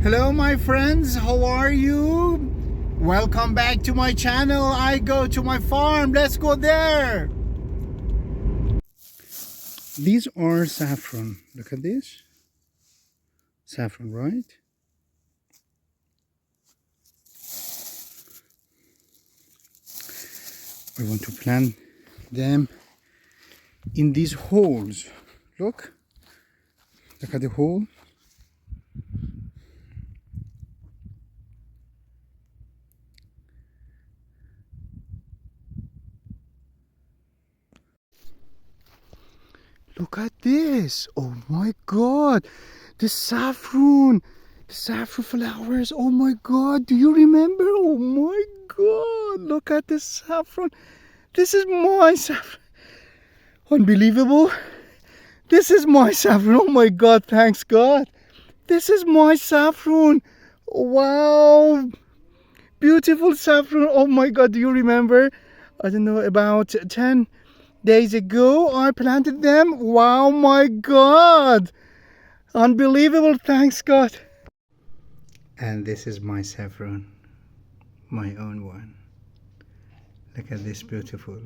Hello my friends, how are you? Welcome back to my channel. I go to my farm. Let's go there. These are saffron. Look at this. Saffron, right? We want to plant them in these holes. Look at the hole. Look at this. Oh my God. The saffron flowers. Oh my God. Do you remember? Oh my God. Look at the saffron. This is my saffron. Unbelievable. This is my saffron. Oh my God. Thanks God. This is my saffron. Wow. Beautiful saffron. Oh my God. Do you remember? I don't know, about 10 days ago I planted them. Wow, my God. Unbelievable. Thanks God. And this is my saffron, my own one. Look at this, beautiful.